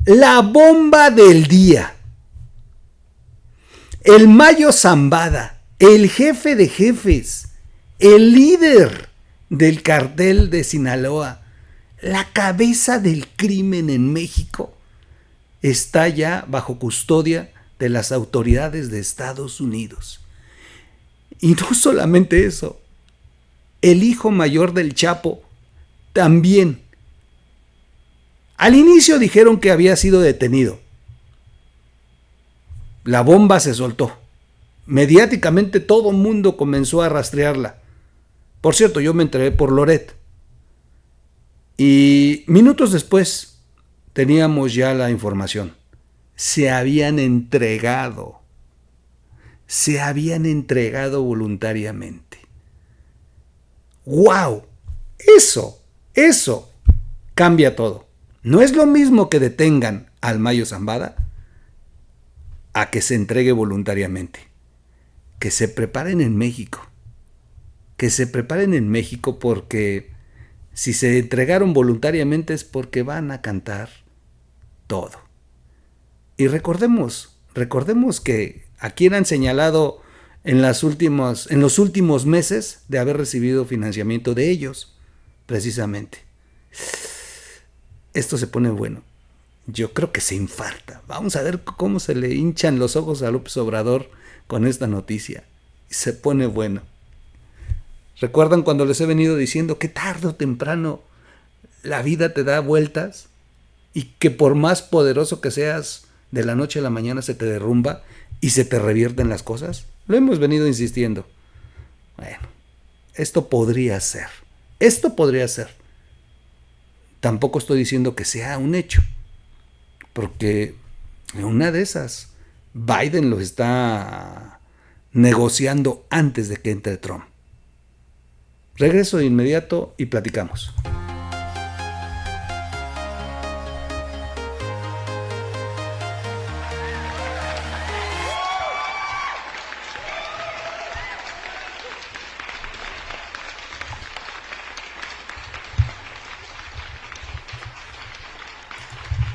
La bomba del día. El Mayo Zambada, el jefe de jefes, el líder del cartel de Sinaloa, la cabeza del crimen en México, está ya bajo custodia de las autoridades de Estados Unidos. Y no solamente eso, el hijo mayor del Chapo también. Al inicio dijeron que había sido detenido. La bomba se soltó. Mediáticamente todo el mundo comenzó a rastrearla. Por cierto, yo me enteré por Loret. Y minutos después teníamos ya la información. Se habían entregado. Se habían entregado voluntariamente. ¡Wow! Eso cambia todo. No es lo mismo que detengan al Mayo Zambada a que se entregue voluntariamente. Que se preparen en México. Que se preparen en México porque si se entregaron voluntariamente es porque van a cantar todo. Y recordemos que a quien han señalado en los últimos meses de haber recibido financiamiento de ellos, precisamente. Esto se pone bueno. Yo creo que se infarta. Vamos a ver cómo se le hinchan los ojos a López Obrador con esta noticia. Se pone bueno. ¿Recuerdan cuando les he venido diciendo que tarde o temprano la vida te da vueltas y que por más poderoso que seas, de la noche a la mañana se te derrumba y se te revierten las cosas? Lo hemos venido insistiendo. Bueno, esto podría ser. Tampoco estoy diciendo que sea un hecho, porque en una de esas Biden lo está negociando antes de que entre Trump. Regreso de inmediato y platicamos.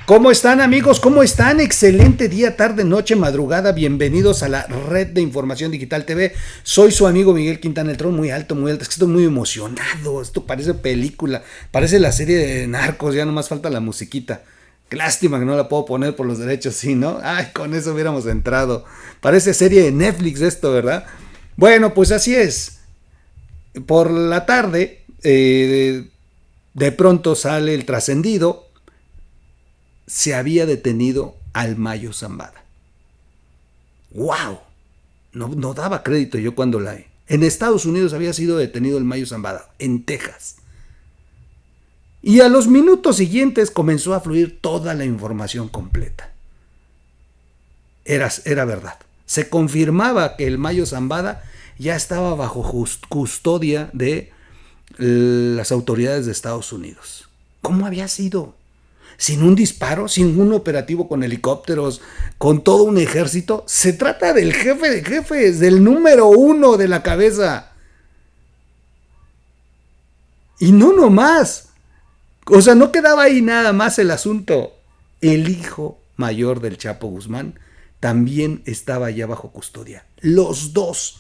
¿Cómo están, amigos? ¿Cómo están? Excelente día, tarde, noche, madrugada. Bienvenidos a la Red de Información Digital TV. Soy su amigo Miguel Quintana, el trono muy alto, muy alto. Es que estoy muy emocionado. Esto parece película, parece la serie de Narcos. Ya nomás falta la musiquita. Qué lástima que no la puedo poner por los derechos, sí, ¿no? Ay, con eso hubiéramos entrado. Parece serie de Netflix esto, ¿verdad? Bueno, pues así es. Por la tarde, de pronto sale el trascendido. Se había detenido al Mayo Zambada. ¡Wow! No daba crédito yo cuando la... En Estados Unidos había sido detenido el Mayo Zambada, en Texas. Y a los minutos siguientes comenzó a fluir toda la información completa. Era verdad. Se confirmaba que el Mayo Zambada ya estaba bajo custodia de las autoridades de Estados Unidos. ¿Cómo había sido? Sin un disparo, sin un operativo con helicópteros, con todo un ejército. Se trata del jefe de jefes, del número uno de la cabeza. Y no nomás. O sea, no quedaba ahí nada más el asunto. El hijo mayor del Chapo Guzmán también estaba ya bajo custodia. Los dos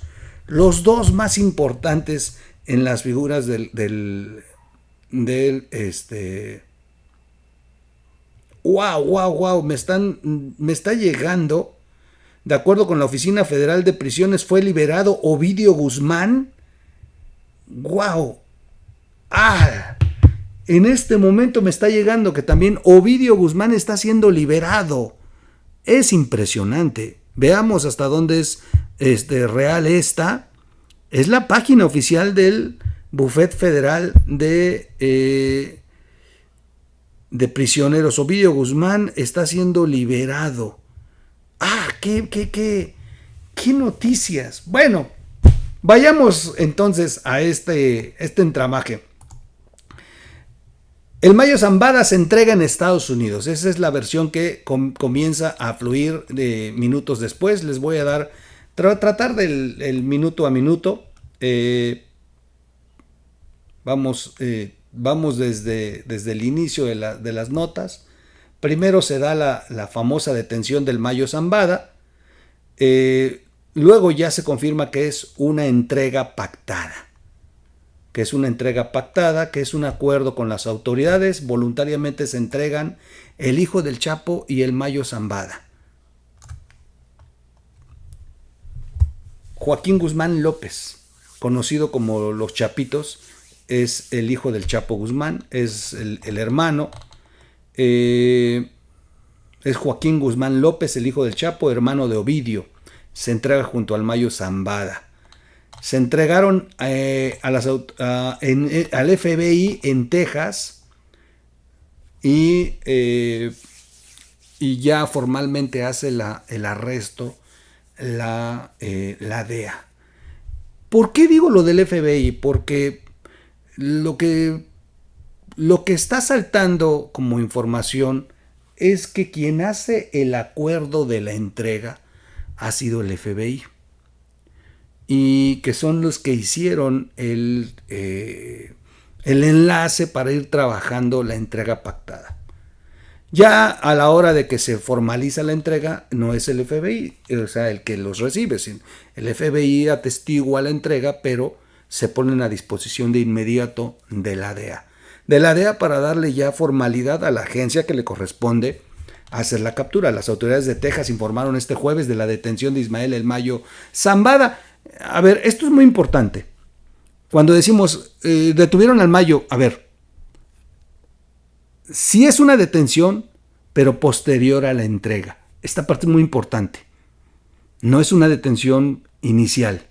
más importantes en las figuras Wow, me está llegando. De acuerdo con la Oficina Federal de Prisiones, fue liberado Ovidio Guzmán. Wow. En este momento me está llegando que también Ovidio Guzmán está siendo liberado. Es impresionante. Veamos hasta dónde es real esta. Es la página oficial del Buffet Federal de prisioneros. Ovidio Guzmán está siendo liberado. ¡Qué noticias! Bueno, vayamos entonces a este entramaje. El Mayo Zambada se entrega en Estados Unidos. Esa es la versión que comienza a fluir de minutos después. Les voy a dar, tratar del minuto a minuto. Vamos desde el inicio de las notas Primero se da la famosa detención del Mayo Zambada, luego ya se confirma que es una entrega pactada, que es un acuerdo con las autoridades, voluntariamente se entregan el hijo del Chapo y el Mayo Zambada. Joaquín Guzmán López, conocido como Los Chapitos, es el hijo del Chapo Guzmán, es el hermano. Es Joaquín Guzmán López, el hijo del Chapo, hermano de Ovidio. Se entrega junto al Mayo Zambada. Se entregaron al FBI en Texas y ya formalmente hace el arresto la DEA. ¿Por qué digo lo del FBI? Porque lo que está saltando como información es que quien hace el acuerdo de la entrega ha sido el FBI, y que son los que hicieron el enlace para ir trabajando la entrega pactada. Ya a la hora de que se formaliza la entrega, no es el FBI, o sea, el que los recibe. El FBI atestigua la entrega, pero se ponen a disposición de inmediato de la DEA. De la DEA para darle ya formalidad a la agencia que le corresponde hacer la captura. Las autoridades de Texas informaron este jueves de la detención de Ismael El Mayo Zambada. A ver, esto es muy importante. Cuando decimos detuvieron al Mayo, a ver, sí es una detención, pero posterior a la entrega. Esta parte es muy importante. No es una detención inicial,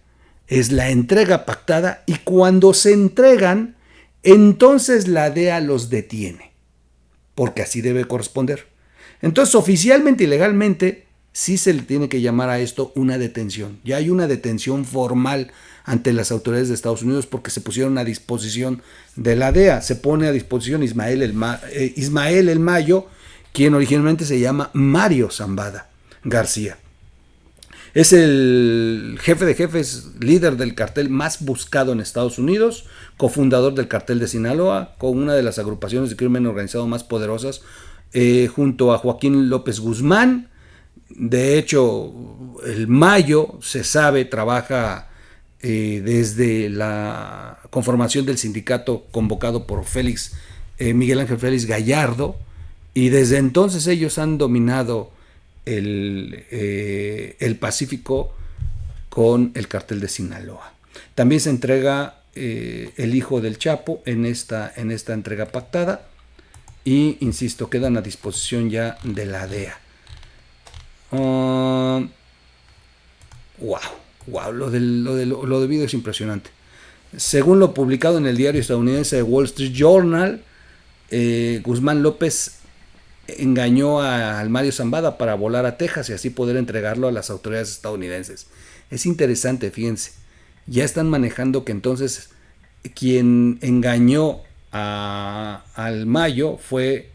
es la entrega pactada, y cuando se entregan, entonces la DEA los detiene, porque así debe corresponder. Entonces, oficialmente y legalmente, sí se le tiene que llamar a esto una detención. Ya hay una detención formal ante las autoridades de Estados Unidos porque se pusieron a disposición de la DEA. Se pone a disposición Ismael El Mayo, quien originalmente se llama Mario Zambada García. Es el jefe de jefes, líder del cartel más buscado en Estados Unidos, cofundador del cartel de Sinaloa, con una de las agrupaciones de crimen organizado más poderosas, junto a Joaquín López Guzmán. De hecho, el Mayo, se sabe, trabaja desde la conformación del sindicato convocado por Miguel Ángel Félix Gallardo, y desde entonces ellos han dominado el Pacífico con el cartel de Sinaloa. También se entrega el hijo del Chapo en esta entrega pactada, y insisto, quedan a disposición ya de la DEA. Wow, lo de video es impresionante. Según lo publicado en el diario estadounidense Wall Street Journal, Guzmán López engañó al Mario Zambada para volar a Texas y así poder entregarlo a las autoridades estadounidenses. Es interesante, fíjense, ya están manejando que entonces quien engañó al Mayo fue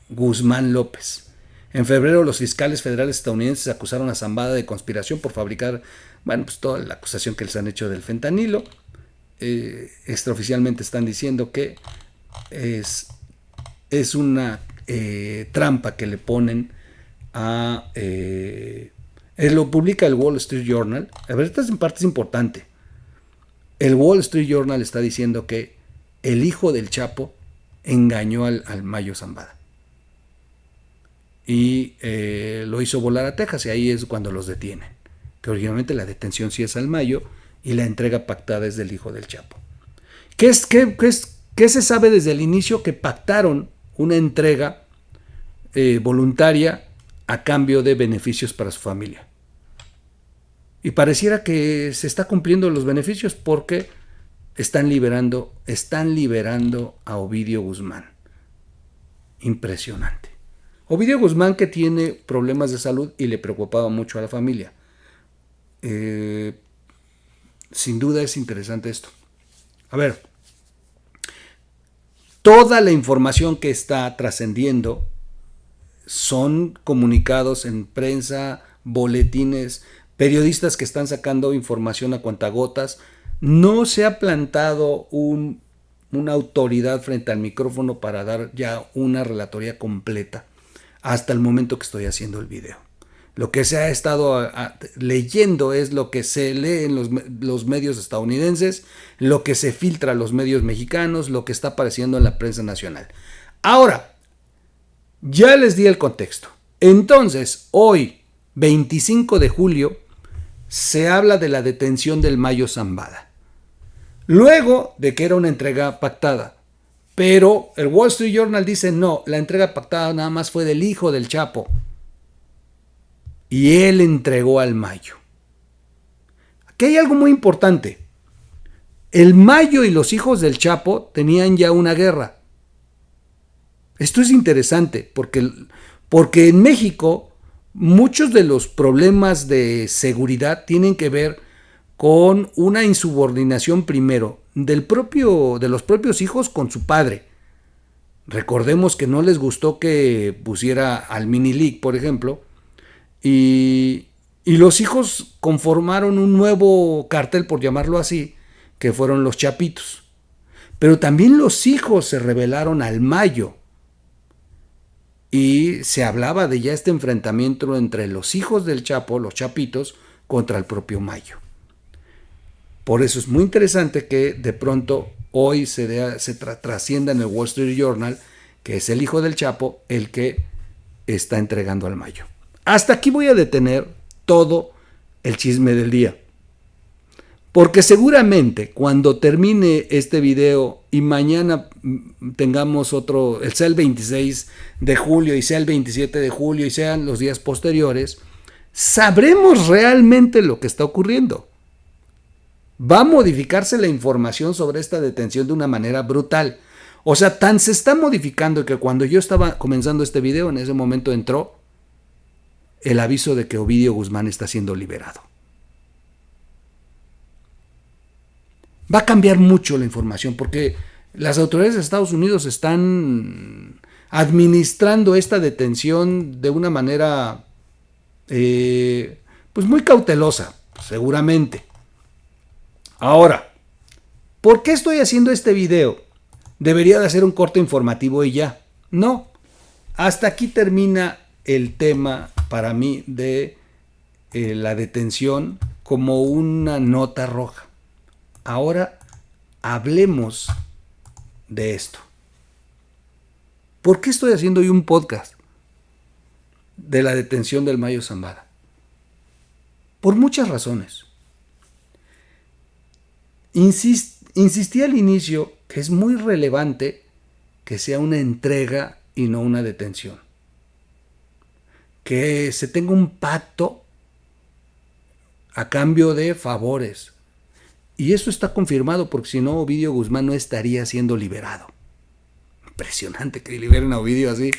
Guzmán López. En febrero, los fiscales federales estadounidenses acusaron a Zambada de conspiración por fabricar, pues toda la acusación que les han hecho del fentanilo. Extraoficialmente están diciendo que es una trampa que le ponen a... lo publica el Wall Street Journal. A ver, esta en parte es importante. El Wall Street Journal está diciendo que el hijo del Chapo engañó al Mayo Zambada y lo hizo volar a Texas, y ahí es cuando los detienen. Que originalmente la detención sí es al Mayo y la entrega pactada es del hijo del Chapo. ¿Qué se sabe desde el inicio? Que pactaron una entrega voluntaria a cambio de beneficios para su familia. Y pareciera que se está cumpliendo los beneficios porque están liberando a Ovidio Guzmán. Impresionante. Ovidio Guzmán, que tiene problemas de salud y le preocupaba mucho a la familia. Sin duda es interesante esto. A ver, toda la información que está trascendiendo son comunicados en prensa, boletines, periodistas que están sacando información a cuentagotas. No se ha plantado una autoridad frente al micrófono para dar ya una relatoría completa hasta el momento que estoy haciendo el video. Lo que se ha estado leyendo es lo que se lee en los medios estadounidenses, lo que se filtra en los medios mexicanos, lo que está apareciendo en la prensa nacional. Ahora, ya les di el contexto. Entonces, hoy, 25 de julio, se habla de la detención del Mayo Zambada. Luego de que era una entrega pactada. Pero el Wall Street Journal dice no, la entrega pactada nada más fue del hijo del Chapo. Y él entregó al Mayo. Aquí hay algo muy importante. El Mayo y los hijos del Chapo tenían ya una guerra. Esto es interesante porque en México muchos de los problemas de seguridad tienen que ver con una insubordinación primero de los propios hijos con su padre. Recordemos que no les gustó que pusiera al Mini League, por ejemplo, y los hijos conformaron un nuevo cartel, por llamarlo así, que fueron los Chapitos. Pero también los hijos se rebelaron al Mayo. Y se hablaba de ya este enfrentamiento entre los hijos del Chapo, los Chapitos, contra el propio Mayo. Por eso es muy interesante que de pronto hoy se trascienda en el Wall Street Journal que es el hijo del Chapo el que está entregando al Mayo. Hasta aquí voy a detener todo el chisme del día. Porque seguramente cuando termine este video y mañana tengamos otro, sea el 26 de julio y sea el 27 de julio y sean los días posteriores, sabremos realmente lo que está ocurriendo. Va a modificarse la información sobre esta detención de una manera brutal. O sea, tan se está modificando que cuando yo estaba comenzando este video, en ese momento entró el aviso de que Ovidio Guzmán está siendo liberado. Va a cambiar mucho la información porque las autoridades de Estados Unidos están administrando esta detención de una manera pues muy cautelosa, seguramente. Ahora, ¿por qué estoy haciendo este video? Debería de hacer un corte informativo y ya. No, hasta aquí termina el tema para mí de la detención como una nota roja. Ahora hablemos de esto. ¿Por qué estoy haciendo hoy un podcast de la detención del Mayo Zambada? Por muchas razones. Insistí al inicio que es muy relevante que sea una entrega y no una detención. Que se tenga un pacto a cambio de favores. Y eso está confirmado porque si no, Ovidio Guzmán no estaría siendo liberado. Impresionante que liberen a Ovidio así.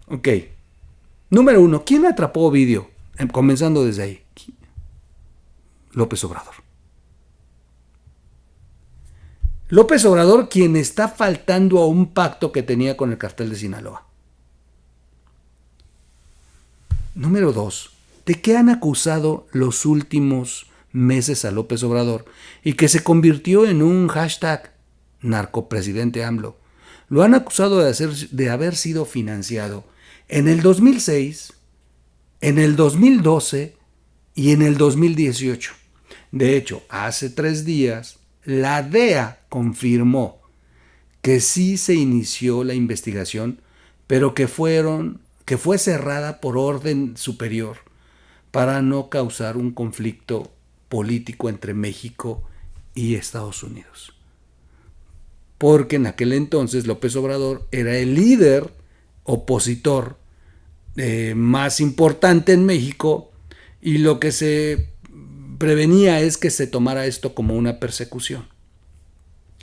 Ok. Número 1. ¿Quién atrapó a Ovidio? Comenzando desde ahí. López Obrador. López Obrador, quien está faltando a un pacto que tenía con el cartel de Sinaloa. Número 2. ¿De qué han acusado los últimos meses a López Obrador y que se convirtió en un hashtag narcopresidente AMLO? Lo han acusado de haber sido financiado en el 2006, en el 2012 y en el 2018. De hecho, hace 3 días, la DEA confirmó que sí se inició la investigación, pero que fue cerrada por orden superior para no causar un conflicto político entre México y Estados Unidos. Porque en aquel entonces López Obrador era el líder opositor más importante en México y lo que se prevenía es que se tomara esto como una persecución.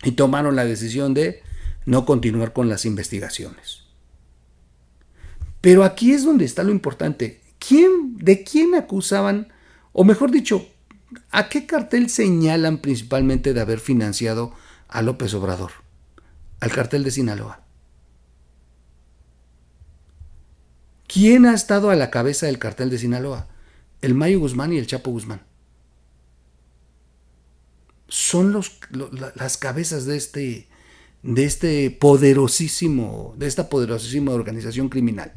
Y tomaron la decisión de no continuar con las investigaciones. Pero aquí es donde está lo importante. ¿De quién acusaban? O mejor dicho, ¿a qué cartel señalan principalmente de haber financiado a López Obrador? Al cartel de Sinaloa. ¿Quién ha estado a la cabeza del cartel de Sinaloa? El Mayo Guzmán y el Chapo Guzmán. Son las cabezas de esta poderosísima organización criminal.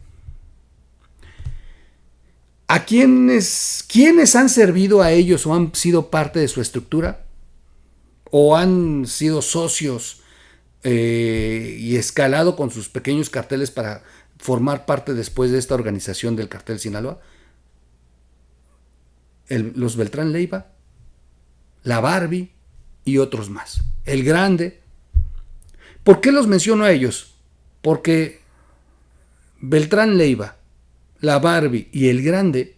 ¿A quiénes han servido a ellos o han sido parte de su estructura? ¿O han sido socios y escalado con sus pequeños carteles para formar parte después de esta organización del cartel Sinaloa? Los Beltrán Leiva, la Barbie y otros más. El Grande. ¿Por qué los menciono a ellos? Porque Beltrán Leiva, la Barbie y el Grande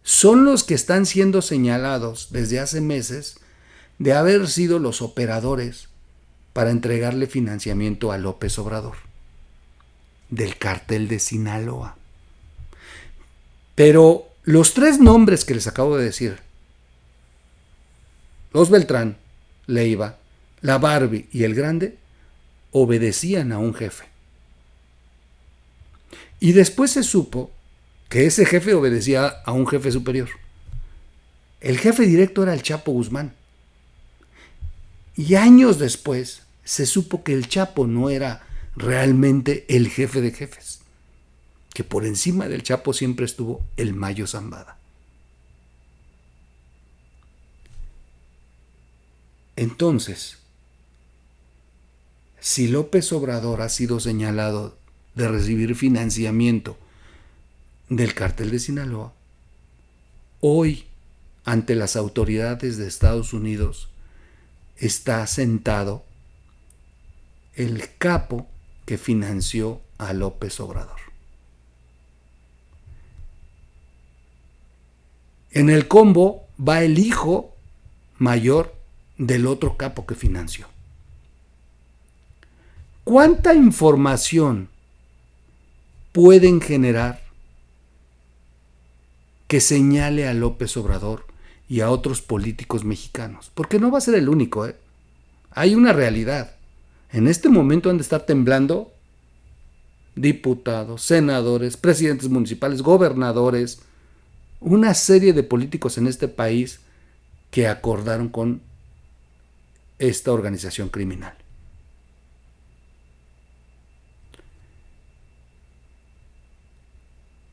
son los que están siendo señalados desde hace meses de haber sido los operadores para entregarle financiamiento a López Obrador del cártel de Sinaloa. Pero los tres nombres que les acabo de decir, los Beltrán, Leiva, la Barbie y el Grande, obedecían a un jefe. Y después se supo que ese jefe obedecía a un jefe superior. El jefe directo era el Chapo Guzmán. Y años después se supo que el Chapo no era realmente el jefe de jefes, que por encima del Chapo siempre estuvo el Mayo Zambada. Entonces, si López Obrador ha sido señalado de recibir financiamiento del cártel de Sinaloa, hoy, ante las autoridades de Estados Unidos, está sentado el capo que financió a López Obrador. En el combo va el hijo mayor del otro capo que financió. ¿Cuánta información pueden generar que señale a López Obrador y a otros políticos mexicanos? Porque no va a ser el único, ¿eh? Hay una realidad. En este momento han de estar temblando diputados, senadores, presidentes municipales, gobernadores, una serie de políticos en este país que acordaron con esta organización criminal.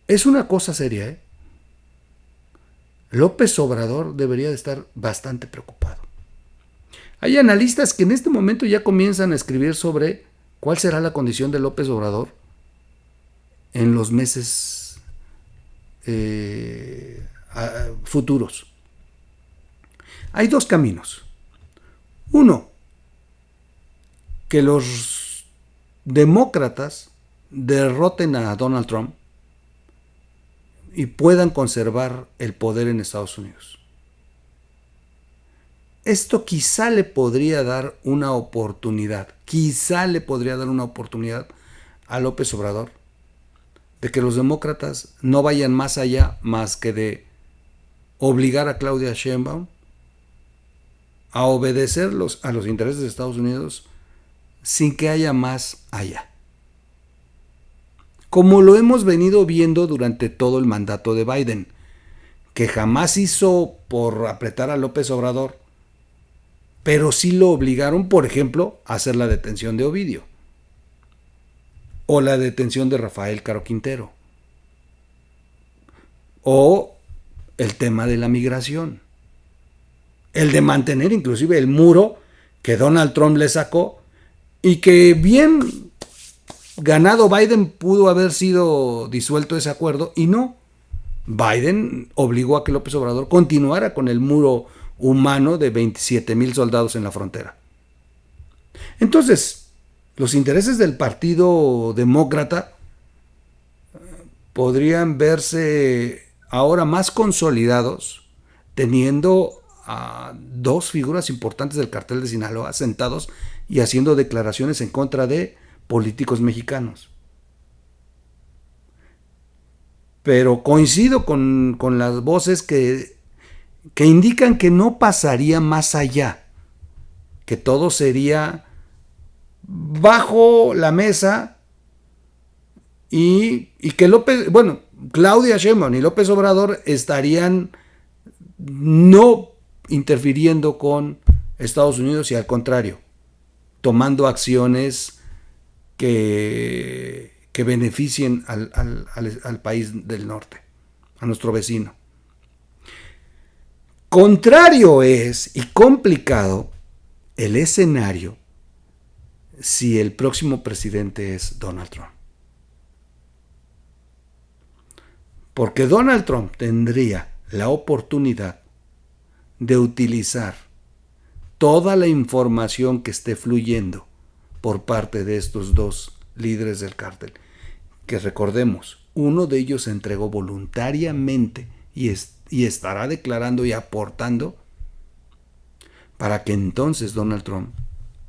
Es una cosa seria, ¿eh? López Obrador debería de estar bastante preocupado. Hay analistas que en este momento ya comienzan a escribir sobre cuál será la condición de López Obrador en los meses futuros. Hay dos caminos. Uno, que los demócratas derroten a Donald Trump y puedan conservar el poder en Estados Unidos. Esto quizá le podría dar una oportunidad, a López Obrador de que los demócratas no vayan más allá más que de obligar a Claudia Sheinbaum a obedecer a los intereses de Estados Unidos sin que haya más allá. Como lo hemos venido viendo durante todo el mandato de Biden, que jamás hizo por apretar a López Obrador, pero sí lo obligaron, por ejemplo, a hacer la detención de Ovidio o la detención de Rafael Caro Quintero o el tema de la migración, el de mantener inclusive el muro que Donald Trump le sacó y que bien ganado Biden pudo haber sido disuelto ese acuerdo, y no. Biden obligó a que López Obrador continuara con el muro humano de 27,000 soldados en la frontera. Entonces, los intereses del Partido Demócrata podrían verse ahora más consolidados teniendo a dos figuras importantes del cartel de Sinaloa sentados y haciendo declaraciones en contra de políticos mexicanos. Pero coincido con las voces que indican que no pasaría más allá, que todo sería bajo la mesa y que Claudia Sheinbaum y López Obrador estarían no interfiriendo con Estados Unidos y al contrario, tomando acciones que beneficien al país del norte, a nuestro vecino. Contrario es y complicado el escenario si el próximo presidente es Donald Trump. Porque Donald Trump tendría la oportunidad de utilizar toda la información que esté fluyendo por parte de estos dos líderes del cártel, que recordemos, uno de ellos se entregó voluntariamente y estará declarando y aportando para que entonces Donald Trump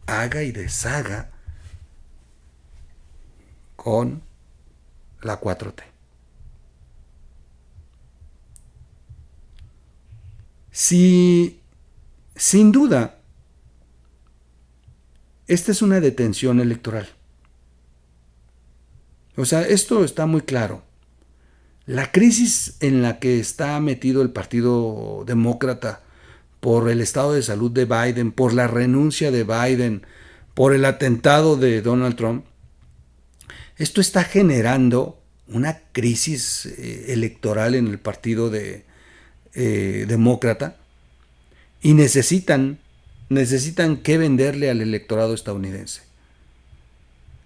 haga y deshaga con la 4T. Si, sin duda, esta es una detención electoral. O sea, esto está muy claro. La crisis en la que está metido el Partido Demócrata por el estado de salud de Biden, por la renuncia de Biden, por el atentado de Donald Trump, esto está generando una crisis electoral en el Partido Demócrata y necesitan que venderle al electorado estadounidense.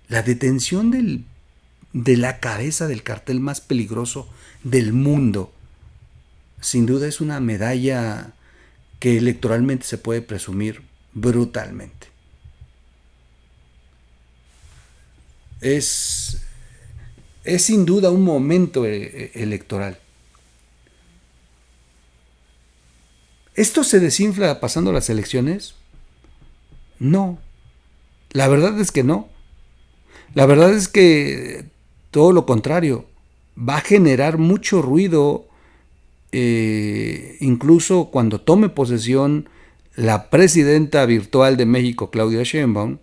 La detención de la cabeza del cartel más peligroso del mundo, sin duda es una medalla que electoralmente se puede presumir brutalmente. Es sin duda un momento electoral. ¿Esto se desinfla pasando las elecciones? No. La verdad es que no. La verdad es que todo lo contrario. Va a generar mucho ruido, incluso cuando tome posesión la presidenta virtual de México, Claudia Sheinbaum,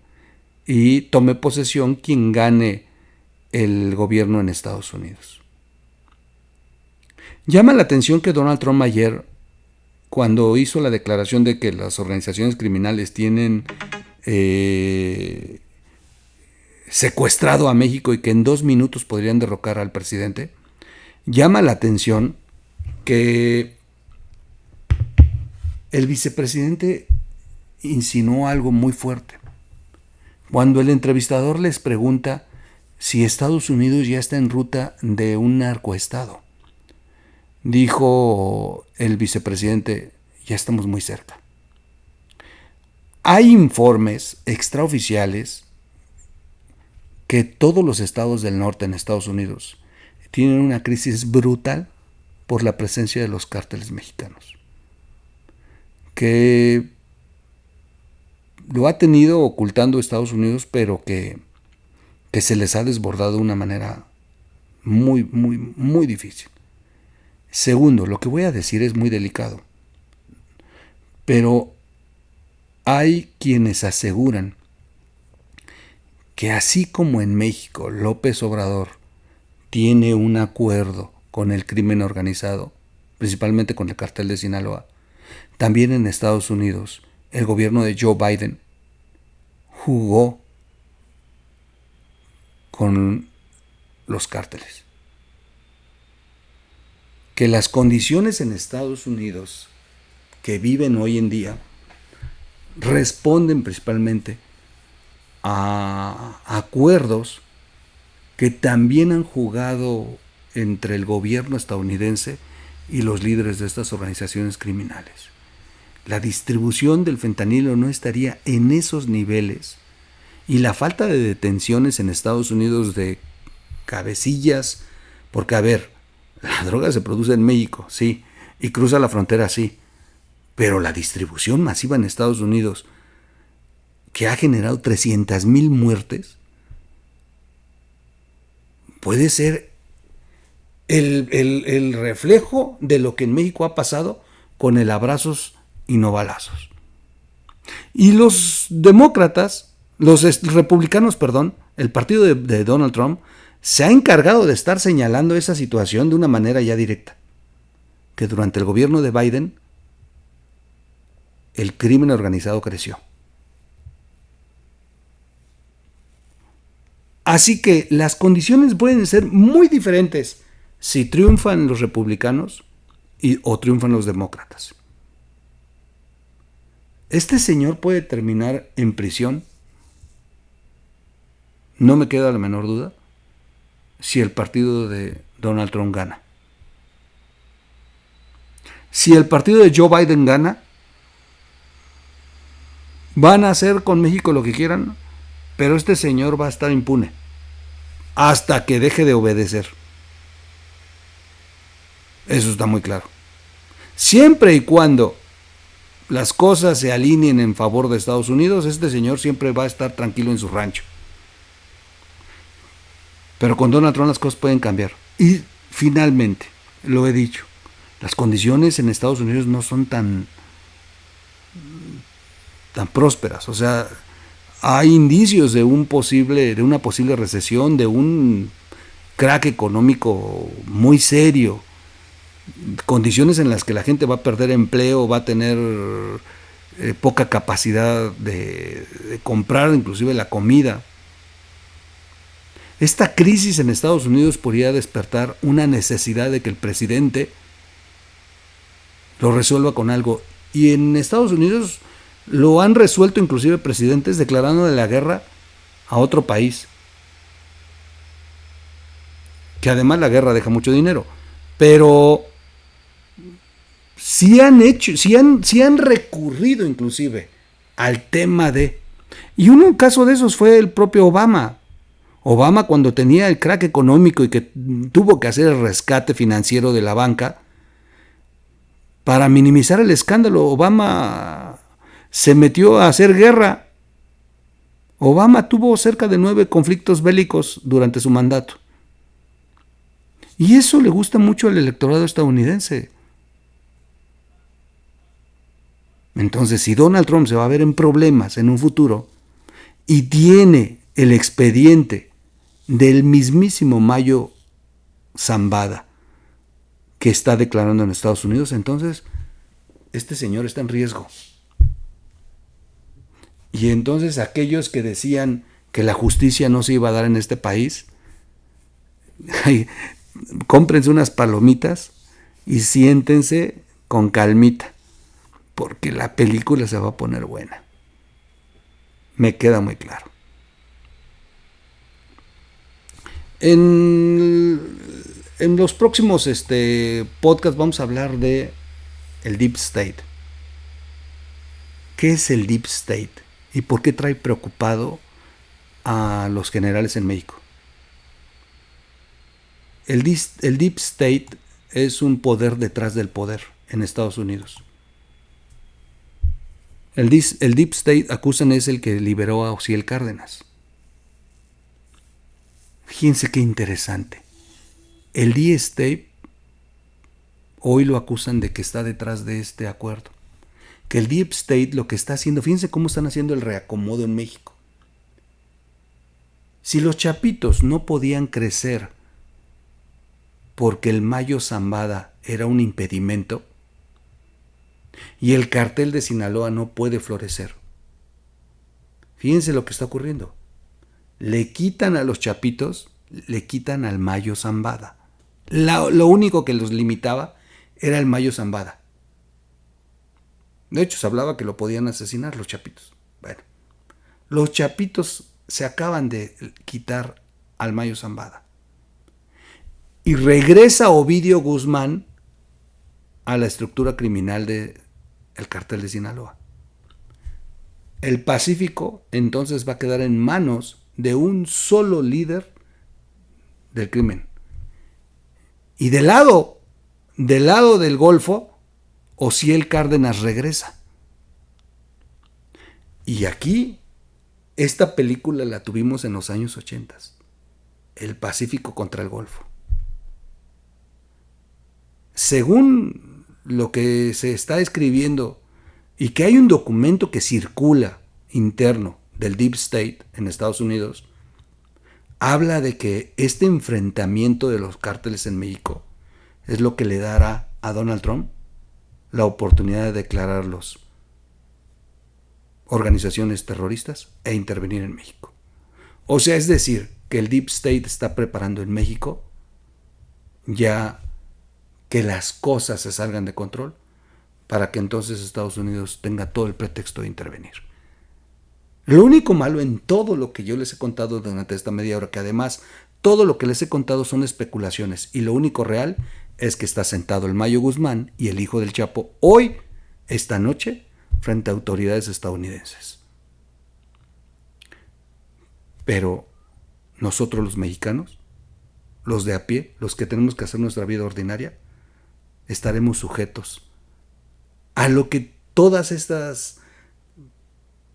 y tome posesión quien gane el gobierno en Estados Unidos. Llama la atención que Donald Trump ayer, cuando hizo la declaración de que las organizaciones criminales tienen secuestrado a México y que en 2 minutos podrían derrocar al presidente, llama la atención que el vicepresidente insinuó algo muy fuerte. Cuando el entrevistador les pregunta si Estados Unidos ya está en ruta de un narcoestado, dijo el vicepresidente, ya estamos muy cerca. Hay informes extraoficiales que todos los estados del norte en Estados Unidos tienen una crisis brutal por la presencia de los cárteles mexicanos, que lo ha tenido ocultando Estados Unidos, pero que se les ha desbordado de una manera muy, muy, muy difícil. Segundo, lo que voy a decir es muy delicado, pero hay quienes aseguran que así como en México López Obrador tiene un acuerdo con el crimen organizado, principalmente con el cartel de Sinaloa, también en Estados Unidos el gobierno de Joe Biden jugó con los cárteles. Que las condiciones en Estados Unidos que viven hoy en día responden principalmente a acuerdos que también han jugado entre el gobierno estadounidense y los líderes de estas organizaciones criminales. La distribución del fentanilo no estaría en esos niveles y la falta de detenciones en Estados Unidos de cabecillas, porque a ver, la droga se produce en México, sí, y cruza la frontera, sí, pero la distribución masiva en Estados Unidos, que ha generado 300,000 muertes, puede ser el reflejo de lo que en México ha pasado con el abrazos y no balazos. Y los demócratas, los republicanos, perdón, el partido de Donald Trump, se ha encargado de estar señalando esa situación de una manera ya directa, que durante el gobierno de Biden el crimen organizado creció. Así que las condiciones pueden ser muy diferentes si triunfan los republicanos o triunfan los demócratas. Este señor puede terminar en prisión, no me queda la menor duda, si el partido de Donald Trump gana. Si el partido de Joe Biden gana, van a hacer con México lo que quieran, pero este señor va a estar impune hasta que deje de obedecer. Eso está muy claro. Siempre y cuando las cosas se alineen en favor de Estados Unidos, este señor siempre va a estar tranquilo en su rancho. Pero con Donald Trump las cosas pueden cambiar. Y finalmente, lo he dicho, las condiciones en Estados Unidos no son tan prósperas. O sea, hay indicios de una posible recesión, de un crack económico muy serio, condiciones en las que la gente va a perder empleo, va a tener poca capacidad de comprar inclusive la comida. Esta crisis en Estados Unidos podría despertar una necesidad de que el presidente lo resuelva con algo. Y en Estados Unidos lo han resuelto inclusive presidentes declarándole la guerra a otro país. Que además la guerra deja mucho dinero. Pero sí han recurrido inclusive al tema de... Y un caso de esos fue el propio Obama. Obama, cuando tenía el crack económico y que tuvo que hacer el rescate financiero de la banca, para minimizar el escándalo, Obama se metió a hacer guerra. Obama tuvo cerca de 9 conflictos bélicos durante su mandato. Y eso le gusta mucho al electorado estadounidense. Entonces, si Donald Trump se va a ver en problemas en un futuro y tiene el expediente del mismísimo Mayo Zambada que está declarando en Estados Unidos, entonces este señor está en riesgo. Y entonces aquellos que decían que la justicia no se iba a dar en este país, cómprense unas palomitas y siéntense con calmita, porque la película se va a poner buena. Me queda muy claro. En los próximos podcasts vamos a hablar de el Deep State. ¿Qué es el Deep State? ¿Y por qué trae preocupado a los generales en México? El Deep State es un poder detrás del poder en Estados Unidos. El Deep State, acusan, es el que liberó a Ociel Cárdenas. Fíjense qué interesante. El Deep State hoy lo acusan de que está detrás de este acuerdo. Que el Deep State lo que está haciendo, fíjense cómo están haciendo el reacomodo en México. Si los chapitos no podían crecer porque el Mayo Zambada era un impedimento y el cartel de Sinaloa no puede florecer, fíjense lo que está ocurriendo. Le quitan a los chapitos, le quitan al Mayo Zambada. Lo único que los limitaba era el Mayo Zambada. De hecho, se hablaba que lo podían asesinar los chapitos. Bueno, los chapitos se acaban de quitar al Mayo Zambada. Y regresa Ovidio Guzmán a la estructura criminal del cartel de Sinaloa. El Pacífico entonces va a quedar en manos de un solo líder del crimen. Y del lado del Golfo, Ociel Cárdenas regresa. Y aquí, esta película la tuvimos en los años 80, El Pacífico contra el Golfo. Según lo que se está escribiendo, y que hay un documento que circula interno del Deep State en Estados Unidos, habla de que este enfrentamiento de los cárteles en México es lo que le dará a Donald Trump la oportunidad de declararlos organizaciones terroristas e intervenir en México. O sea, es decir, que el Deep State está preparando en México ya que las cosas se salgan de control para que entonces Estados Unidos tenga todo el pretexto de intervenir. Lo único malo en todo lo que yo les he contado durante esta media hora, que además todo lo que les he contado son especulaciones y lo único real es que está sentado el Mayo Guzmán y el hijo del Chapo hoy, esta noche, frente a autoridades estadounidenses. Pero nosotros los mexicanos, los de a pie, los que tenemos que hacer nuestra vida ordinaria, estaremos sujetos a lo que todas estas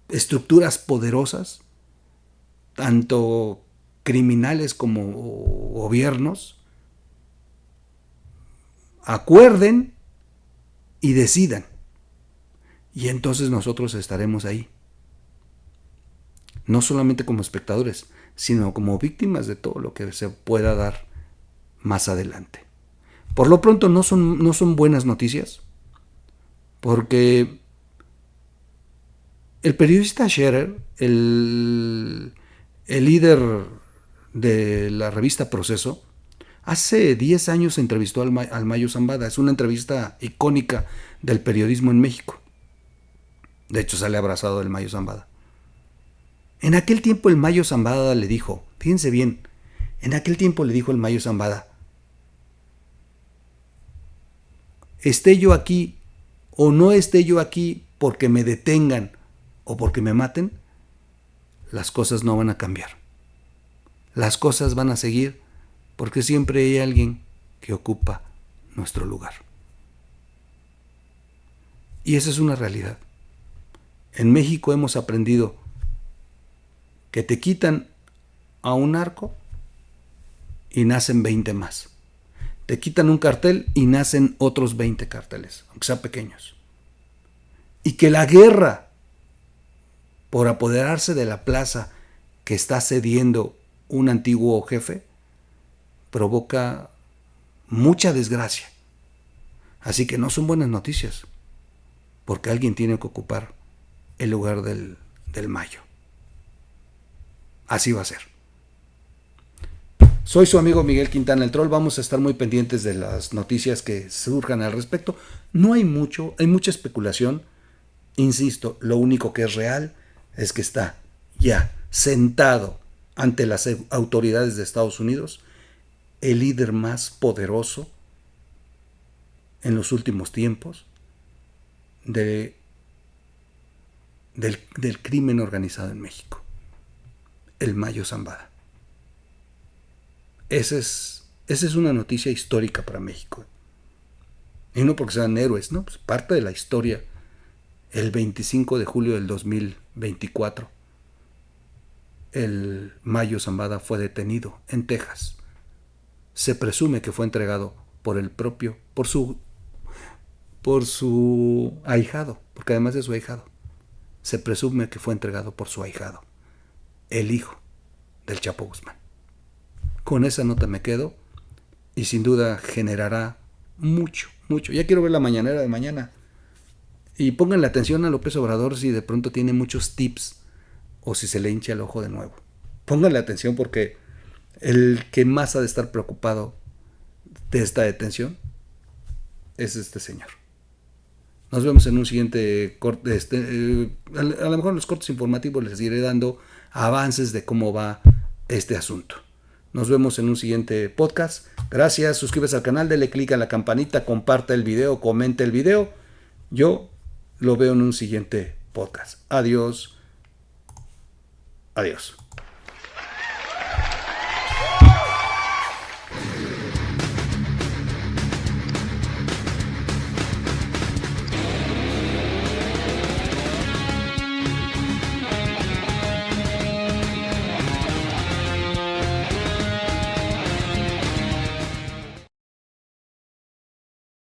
estructuras poderosas, tanto criminales como gobiernos, acuerden y decidan. Y entonces nosotros estaremos ahí. No solamente como espectadores, sino como víctimas de todo lo que se pueda dar más adelante. Por lo pronto no son buenas noticias, porque el periodista Scherer, el líder de la revista Proceso, hace 10 años entrevistó al Mayo Zambada. Es una entrevista icónica del periodismo en México. De hecho, sale abrazado del Mayo Zambada. En aquel tiempo el Mayo Zambada le dijo, fíjense bien, en aquel tiempo le dijo el Mayo Zambada, esté yo aquí o no esté yo aquí porque me detengan o porque me maten, las cosas no van a cambiar. Las cosas van a seguir porque siempre hay alguien que ocupa nuestro lugar. Y esa es una realidad. En México hemos aprendido que te quitan a un narco y nacen 20 más. Te quitan un cartel y nacen otros 20 carteles, aunque sean pequeños. Y que la guerra por apoderarse de la plaza que está cediendo un antiguo jefe provoca mucha desgracia. Así que no son buenas noticias, porque alguien tiene que ocupar el lugar del Mayo. Así va a ser. Soy su amigo Miguel Quintana el Troll. Vamos a estar muy pendientes de las noticias que surjan al respecto. No hay mucho, hay mucha especulación. Insisto, lo único que es real es que está ya sentado ante las autoridades de Estados Unidos el líder más poderoso en los últimos tiempos del crimen organizado en México, el Mayo Zambada. Esa es una noticia histórica para México. Y no porque sean héroes, ¿no? Pues parte de la historia. El 25 de julio del 2024, el Mayo Zambada fue detenido en Texas. Se presume que fue entregado por su ahijado, porque además de su ahijado, se presume que fue entregado por su ahijado, el hijo del Chapo Guzmán. Con esa nota me quedo y sin duda generará mucho. Ya quiero ver la mañanera de mañana. Y pónganle atención a López Obrador si de pronto tiene muchos tips o si se le hincha el ojo de nuevo. Pónganle atención porque el que más ha de estar preocupado de esta detención es este señor. Nos vemos en un siguiente corte. A lo mejor en los cortes informativos les iré dando avances de cómo va este asunto. Nos vemos en un siguiente podcast. Gracias, suscríbase al canal, dele click a la campanita, comparta el video, comente el video. Yo lo veo en un siguiente podcast. Adiós.